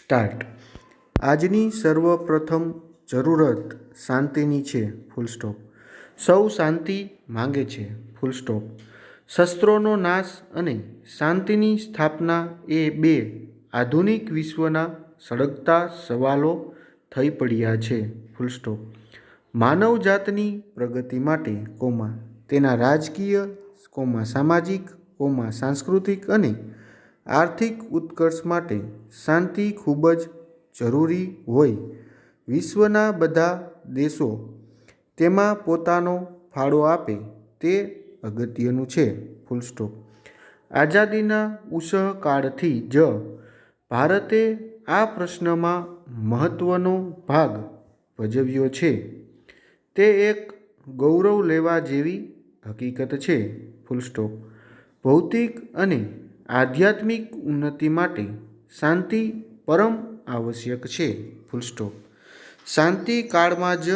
Start. આજની સર્વપ્રથમ જરૂરત શાંતિની છે. Full stop. સૌ શાંતિ માંગે છે. Full stop. શસ્ત્રોનો નાશ અને શાંતિની સ્થાપના એ બે આધુનિક વિશ્વના સળગતા સવાલો થઈ પડ્યા છે. Full stop. માનવજાતની પ્રગતિ માટે તેના રાજકીય સામાજિક સાંસ્કૃતિક અને આર્થિક ઉત્કર્ષ માટે શાંતિ ખૂબ જ જરૂરી હોય વિશ્વના બધા દેશો તેમાં પોતાનો ફાળો આપે તે અગત્યનું છે. Full stop. આઝાદીના ઉષઃકાળથી જ ભારતે આ પ્રશ્નમાં મહત્વનો ભાગ ભજવ્યો છે. તે એક ગૌરવ લેવા જેવી હકીકત છે. Full stop. ભૌતિક અને આધ્યાત્મિક ઉન્નતિ માટે શાંતિ પરમ આવશ્યક છે. Full stop. શાંતિ કાળમાં જ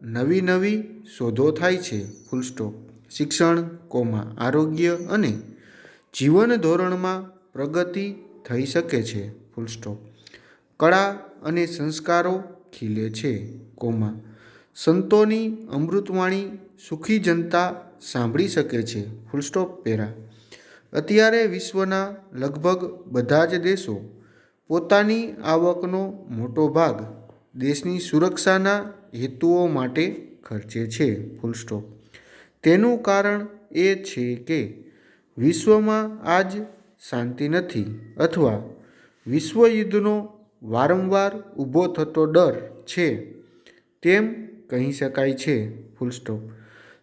નવી નવી શોધો થાય છે. Full stop. શિક્ષણ આરોગ્ય અને જીવન ધોરણમાં પ્રગતિ થઈ શકે છે. Full stop. કળા અને સંસ્કારો ખીલે છે. સંતોની અમૃતવાણી સુખી જનતા સાંભળી શકે છે. Full stop. અત્યારે વિશ્વના લગભગ બધા જ દેશો પોતાની આવકનો મોટો ભાગ દેશની સુરક્ષાના હેતુઓ માટે ખર્ચે છે. Full stop. તેનું કારણ એ છે કે વિશ્વમાં આજ શાંતિ નથી અથવા વિશ્વયુદ્ધનો વારંવાર ઊભો થતો ડર છે તેમ કહી શકાય છે. Full stop.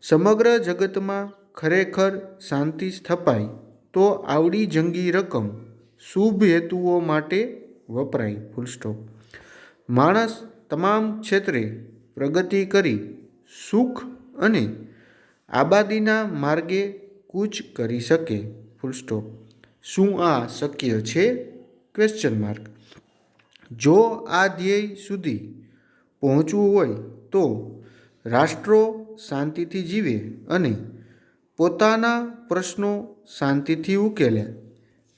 સમગ્ર જગતમાં ખરેખર શાંતિ સ્થપાય તો આવડી જંગી રકમ શુભ હેતુઓ માટે વપરાય. Full stop. માણસ તમામ ક્ષેત્રે પ્રગતિ કરી સુખ અને આબાદીના માર્ગે કૂચ કરી શકે. Full stop. શું આ શક્ય છે? જો આ ધ્યેય સુધી પહોંચવું હોય તો રાષ્ટ્રો શાંતિથી જીવે અને પોતાના પ્રશ્નો શાંતિથી ઉકેલે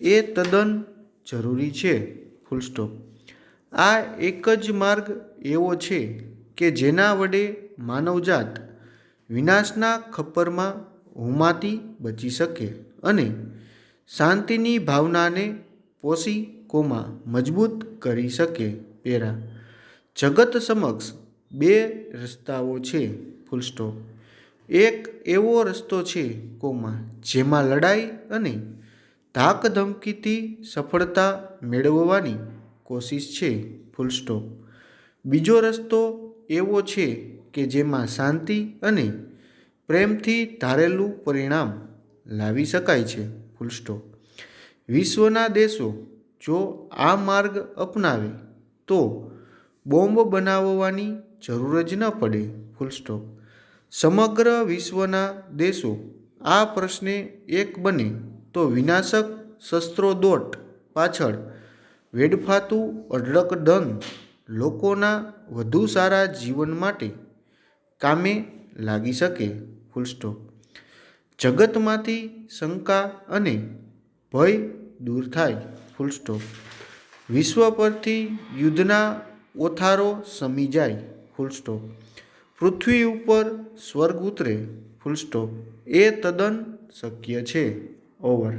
એ તદ્દન જરૂરી છે. Full stop. આ એક જ માર્ગ એવો છે કે જેના વડે માનવજાત વિનાશના ખપ્પરમાં હોમાતી બચી શકે અને શાંતિની ભાવનાને પોષી મજબૂત કરી શકે. જગત સમક્ષ બે રસ્તાઓ છે. Full stop. એક એવો રસ્તો છે જેમાં લડાઈ અને ધાક ધમકીથી સફળતા મેળવવાની કોશિશ છે. Full stop. બીજો રસ્તો એવો છે કે જેમાં શાંતિ અને પ્રેમથી ધારેલું પરિણામ લાવી શકાય છે. Full stop. વિશ્વના દેશો જો આ માર્ગ અપનાવે તો બોમ્બ બનાવવાની જરૂર જ ન પડે. Full stop. સમગ્ર વિશ્વના દેશો આ પ્રશ્ને એક બને તો વિનાશક શસ્ત્રોદોટ પાછળ વેડફાતું અઢળક ધન લોકોના વધુ સારા જીવન માટે કામે લાગી શકે. Full stop. જગતમાંથી શંકા અને ભય દૂર થાય. Full stop. વિશ્વ પરથી યુદ્ધના ઓથારો શમી જાય. Full stop. પૃથ્વી ઉપર સ્વર્ગ ઉતરે. Full stop. એ તદ્દન શક્ય છે. ઓવર.